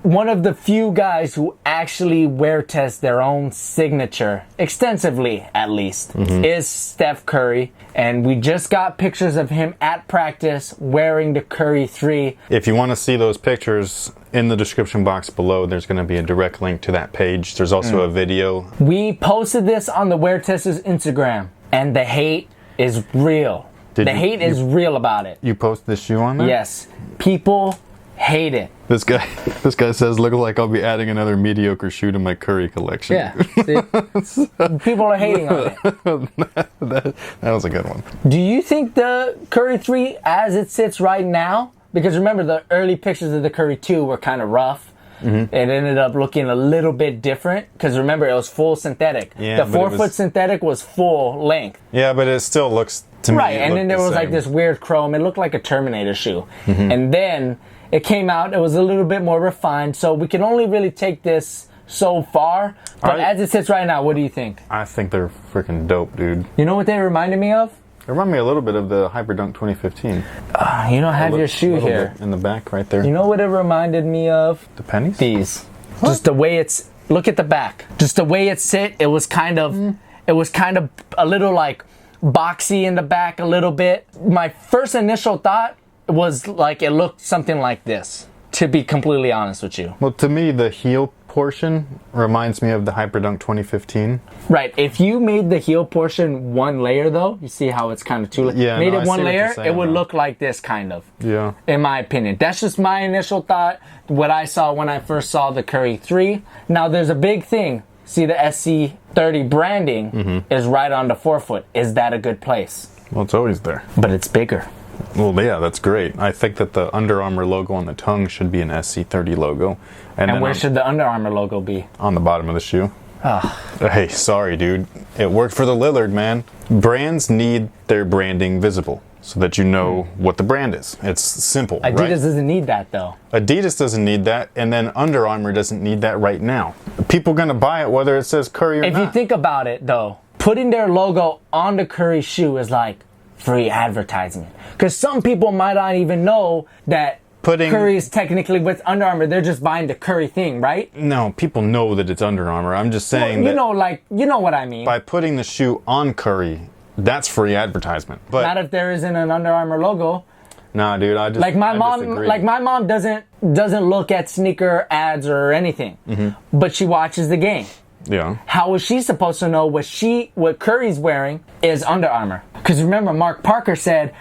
one of the few guys who actually wear test their own signature, extensively at least, is Steph Curry. And we just got pictures of him at practice wearing the Curry 3. If you want to see those pictures, in the description box below, there's going to be a direct link to that page. There's also a video. We posted this on the WearTesters Instagram, and the hate is real. The hate is real about it. You posted this shoe on there? Yes. People hate it. This guy says, look like I'll be adding another mediocre shoe to my Curry collection. Yeah. See? People are hating on it. that was a good one. Do you think the Curry 3, as it sits right now, because remember the early pictures of the Curry 2 were kind of rough. It ended up looking a little bit different because remember it was full synthetic. Yeah, the 4-foot synthetic was full length. Yeah, but it still looks to me. Right, and then there was like this weird chrome. It looked like a Terminator shoe. And then it came out. It was a little bit more refined. So we can only really take this so far. But as it sits right now, what do you think? I think they're freaking dope, dude. You know what they reminded me of? They remind me a little bit of the Hyperdunk 2015. You don't have your shoe here. In the back right there. You know what it reminded me of? The pennies? These. What? Just the way it's, look at the back. Just the way it sit, it was kind of a little like boxy in the back a little bit. My first initial thought was like it looked something like this, to be completely honest with you. Well, to me, the heel portion reminds me of the Hyperdunk 2015. Right. If you made the heel portion one layer, though, you see how it's kind of two layers? Yeah, made it one layer, it would look like this kind of. Yeah. In my opinion. That's just my initial thought, what I saw when I first saw the Curry 3. Now, there's a big thing. See, the SC30 branding is right on the 4-foot. Is that a good place? Well, it's always there. But it's bigger. Well, yeah, that's great. I think that the Under Armour logo on the tongue should be an SC30 logo. And where should the Under Armour logo be? On the bottom of the shoe. Hey, sorry, dude. It worked for the Lillard, man. Brands need their branding visible so that you know what the brand is. It's simple, Adidas right? doesn't need that, though. Adidas doesn't need that, and then Under Armour doesn't need that right now. People are going to buy it whether it says Curry or not. If you think about it, though, putting their logo on the Curry shoe is like free advertisement. Because some people might not even know that Curry is technically with Under Armour. They're just buying the Curry thing, right? No, people know that it's Under Armour. I'm just saying you know what I mean. By putting the shoe on Curry, that's free advertisement. But not if there isn't an Under Armour logo. Nah, dude, I disagree. My mom doesn't look at sneaker ads or anything, but she watches the game. Yeah. How is she supposed to know what Curry's wearing is Under Armour? Because remember, Mark Parker said,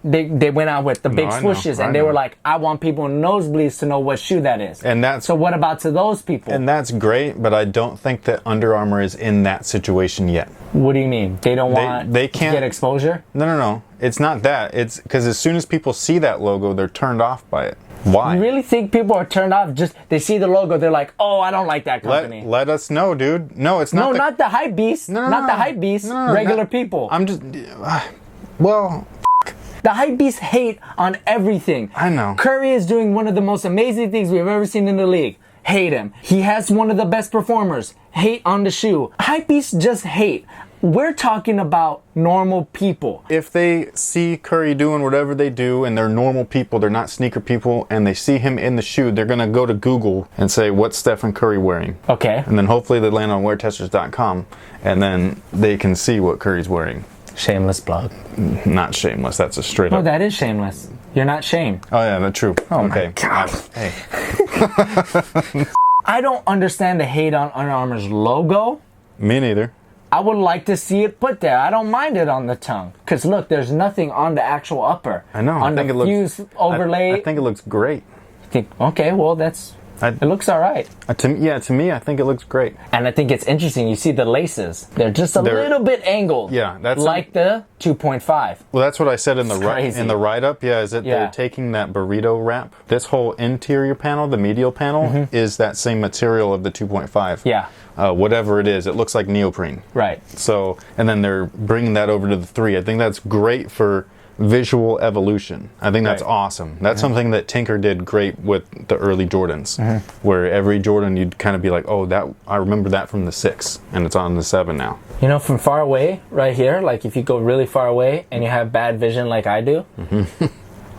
they went out with the big swooshes, and they were like, I want people in nosebleeds to know what shoe that is. So what about to those people? And that's great, but I don't think that Under Armour is in that situation yet. What do you mean? They don't want to get exposure? No. It's not that. It's because as soon as people see that logo, they're turned off by it. Why? You really think people are turned off? Just they see the logo, they're like, "Oh, I don't like that company." Let us know, dude. No, it's not. No, not the hype beast. Not the hype beast. Regular people. I'm just. Well. The hype beast hate on everything. I know. Curry is doing one of the most amazing things we've ever seen in the league. Hate him. He has one of the best performers. Hate on the shoe. Hype beasts just hate. We're talking about normal people. If they see Curry doing whatever they do and they're normal people, they're not sneaker people, and they see him in the shoe, they're going to go to Google and say, what's Stephen Curry wearing? Okay. And then hopefully they land on WearTesters.com, and then they can see what Curry's wearing. Shameless plug. Not shameless. That's a straight up. No, that is shameless. You're not shamed. Oh, yeah, that's true. Oh, okay. my God. Hey. I don't understand the hate on Under Armour's logo. Me neither. I would like to see it put there. I don't mind it on the tongue. Because look, there's nothing on the actual upper. I know. On the fuse overlay. I think it looks great. Okay, well, it looks all right. To me, I think it looks great. And I think it's interesting. You see the laces. They're just a little bit angled. Yeah. That's like the 2.5. Well, that's what I said in the write-up. Yeah, is that they're taking that burrito wrap. This whole interior panel, the medial panel, is that same material of the 2.5. Yeah. Whatever it is, it looks like neoprene. Right. So, and then they're bringing that over to the 3. I think that's great for visual evolution. I think that's awesome. That's something that Tinker did great with the early Jordans, where every Jordan you'd kind of be like, oh, that I remember that from the 6, and it's on the 7 now. You know, from far away, right here, like if you go really far away and you have bad vision like I do,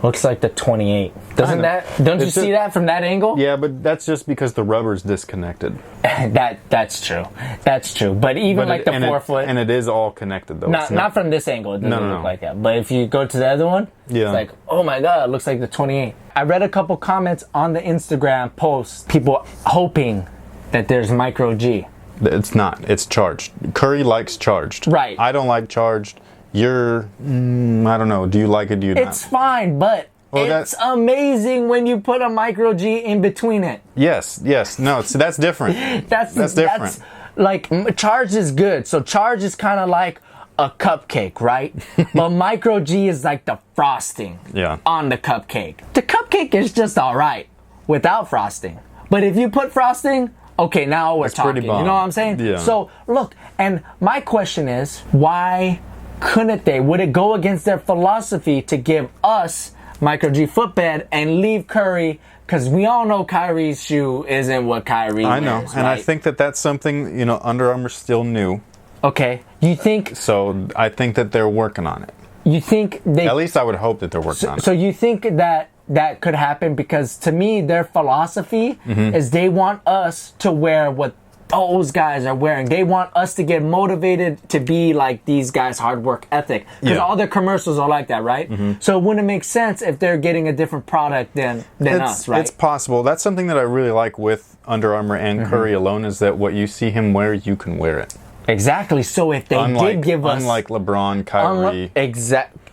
Looks like the 28. Don't you see that from that angle? Yeah, but that's just because the rubber's disconnected. That's true. That's true. But even like the 4 foot. And it is all connected though. Not from this angle. It doesn't look like that. But if you go to the other one, it's like, oh my God, it looks like the 28. I read a couple comments on the Instagram post, people hoping that there's micro G. It's not. It's charged. Curry likes charged. Right. I don't like charged. I don't know. Do you like it? Do you not? It's fine, but it's amazing when you put a micro G in between it. Yes. No, so that's different. That's different. That's, like, charged is good. So charged is kind of like a cupcake, right? But micro G is like the frosting on the cupcake. The cupcake is just all right without frosting. But if you put frosting, okay, now we're talking. You know what I'm saying? Yeah. So look, and my question is, why couldn't they? Would it go against their philosophy to give us micro G footbed and leave Curry? Because we all know Kyrie's shoe isn't what Kyrie wears. I know, and I think that that's something, Under Armour's still new. Okay, you think? So I think that they're working on it. You think they? At least I would hope that they're working on it. So you think that could happen? Because to me, their philosophy is they want us to wear what those guys are wearing. They want us to get motivated to be like these guys' hard work ethic. Because all their commercials are like that, right? So it wouldn't make sense if they're getting a different product than us, right? It's possible. That's something that I really like with Under Armour and Curry alone, is that what you see him wear, you can wear it. Exactly. So if they did give us, unlike LeBron, Kyrie,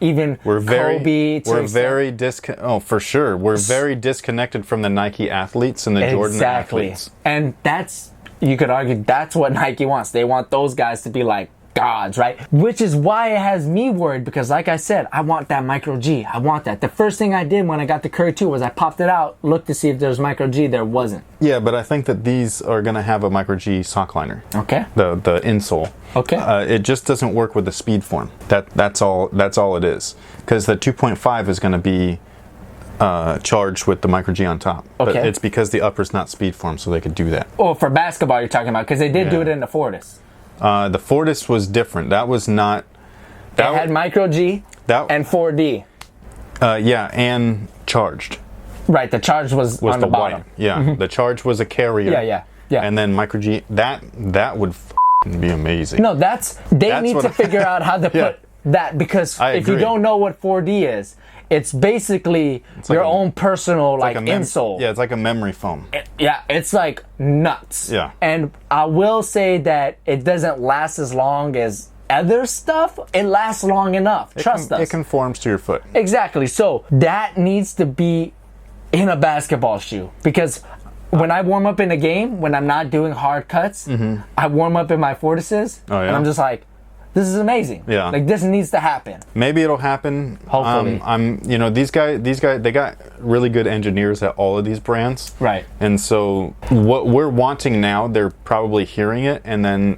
even Kobe, for sure, we're very disconnected from the Nike athletes and the Jordan athletes. And you could argue that's what Nike wants. They want those guys to be like gods, right? Which is why it has me worried, because like I said, I want that micro G. I want that. The first thing I did when I got the Curry 2 was I popped it out, looked to see if there was micro G. There wasn't. Yeah, but I think that these are going to have a micro G sock liner. Okay. The insole. Okay. It just doesn't work with the speed form. That's all it is. Because the 2.5 is going to be charged with the micro G on top. Okay. But it's because the upper's not speed form, so they could do that. Oh, for basketball you're talking about, because they did do it in the Fortis. The Fortis was different. That was not... It had micro G and 4D. And charged. Right, the charge was on the bottom. White. Yeah, the charge was a carrier. Yeah. And then micro G, that would be amazing. No, they need to figure out how to put that, because if you don't know what 4D is, it's basically your own personal insole. Yeah, it's like a memory foam. It's like nuts. Yeah. And I will say that it doesn't last as long as other stuff. It lasts long enough. Trust us. It conforms to your foot. Exactly. So that needs to be in a basketball shoe, because when I warm up in a game, when I'm not doing hard cuts, I warm up in my Fortises, and I'm just like, this is amazing. Yeah. Like, this needs to happen. Maybe it'll happen. Hopefully. These guys, they got really good engineers at all of these brands. Right. And so what we're wanting now, they're probably hearing it, and then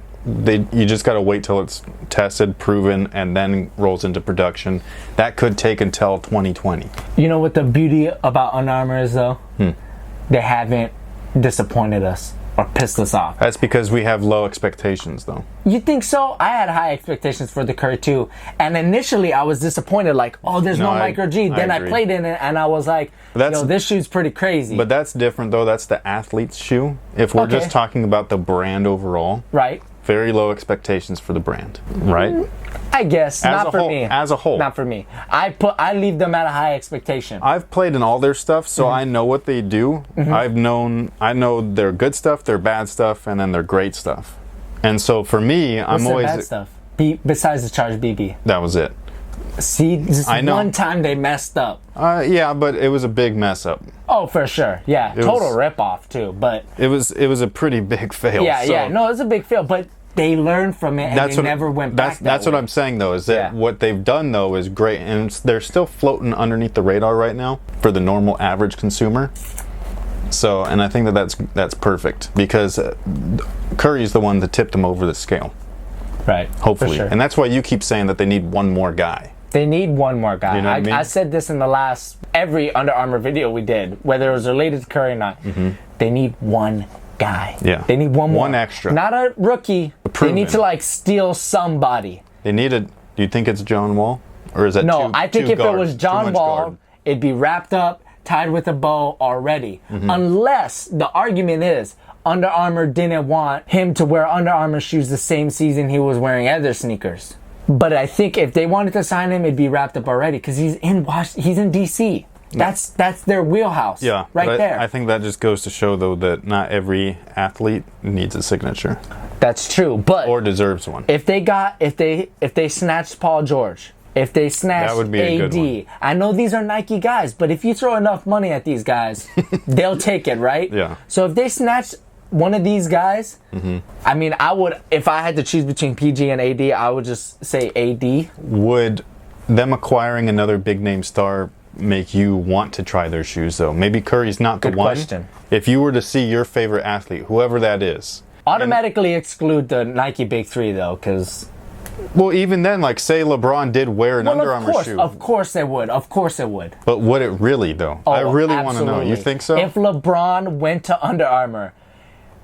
you just got to wait till it's tested, proven, and then rolls into production. That could take until 2020. You know what the beauty about Under Armour is, though? They haven't disappointed us or pissed us off. That's because we have low expectations, though. You think so? I had high expectations for the Curry 2, and initially I was disappointed, like, oh, there's no micro G. Then I played in it, and I was like, this shoe's pretty crazy. But that's different, though. That's the athlete's shoe. If we're just talking about the brand overall, right? Very low expectations for the brand, right? I guess not for me. As a whole, not for me. I leave them at a high expectation. I've played in all their stuff, so I know what they do. I know their good stuff, their bad stuff, and then their great stuff. And so for me, I'm always bad stuff. Besides the Charge BB, that was it. See, just one time they messed up. Yeah, but it was a big mess up. Oh, for sure. Yeah, total ripoff too. But it was a pretty big fail. Yeah, no, it was a big fail. But they learned from it, and they never went back. That's what I'm saying, though, is that what they've done, though, is great, and they're still floating underneath the radar right now for the normal average consumer. So, and I think that's perfect, because Curry's the one that tipped them over the scale. Right. Hopefully, sure. And that's why you keep saying that they need one more guy. They need one more guy. You know what I mean? I said this in the last every Under Armour video we did, whether it was related to Curry or not. They need one guy. Yeah. They need one more. One extra. Not a rookie. They need to steal somebody. Do you think it's John Wall? Or is that I think if it was John Wall, it'd be wrapped up, tied with a bow already. Unless the argument is Under Armour didn't want him to wear Under Armour shoes the same season he was wearing other sneakers. But I think if they wanted to sign him, it'd be wrapped up already because he's in DC. That's their wheelhouse. Yeah, right there. I think that just goes to show, though, that not every athlete needs a signature. That's true, but or deserves one. If they snatched Paul George, if they snatched that would be a good one. I know these are Nike guys, but if you throw enough money at these guys, they'll take it, right? Yeah. So if they snatched one of these guys, I mean, I would, if I had to choose between PG and AD, I would just say AD. Would them acquiring another big name star make you want to try their shoes, though? Maybe Curry's not the Good one. question. If you were to see your favorite athlete, whoever that is, automatically exclude the Nike Big Three, though, because... Well, even then, like, say LeBron did wear an Under Armour shoe. Of course it would. Of course it would. But would it really, though? Oh, I really want to know. absolutely. You think so? If LeBron went to Under Armour,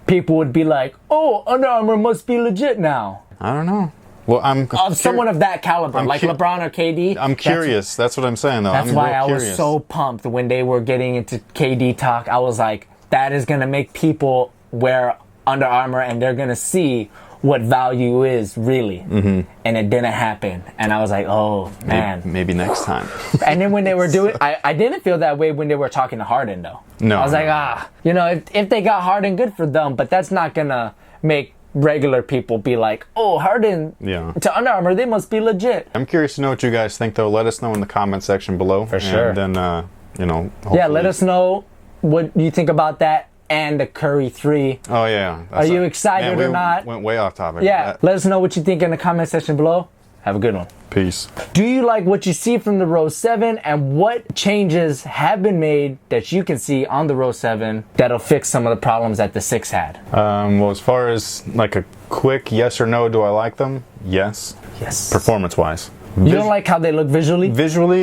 people would be like, oh, Under Armour must be legit now. I don't know. Well, someone of that caliber, like LeBron or KD. I'm curious. That's what I'm saying, though. That's why I was so pumped when they were getting into KD talk. I was like, that is going to make people wear Under Armour and they're going to see what value is really. And it didn't happen. And I was like, oh, man. Maybe next time. And then when they were doing, I didn't feel that way when they were talking to Harden, though. No. I was like, you know, if they got Harden, good for them. But that's not going to make regular people be like, oh, Harden to Under Armour, they must be legit. I'm curious to know what you guys think, though. Let us know in the comment section below. For sure. And then, you know, yeah, let us know what you think about that and the Curry 3. Oh, yeah. Are you excited or not? Went way off topic. Yeah, let us know what you think in the comment section below. Have a good one. Peace. Do you like what you see from the Row 7, and what changes have been made that you can see on the Row 7 that'll fix some of the problems that the 6 had? Well, as far as like a quick yes or no, do I like them? Yes. Yes. Performance-wise. You don't like how they look visually? Visually,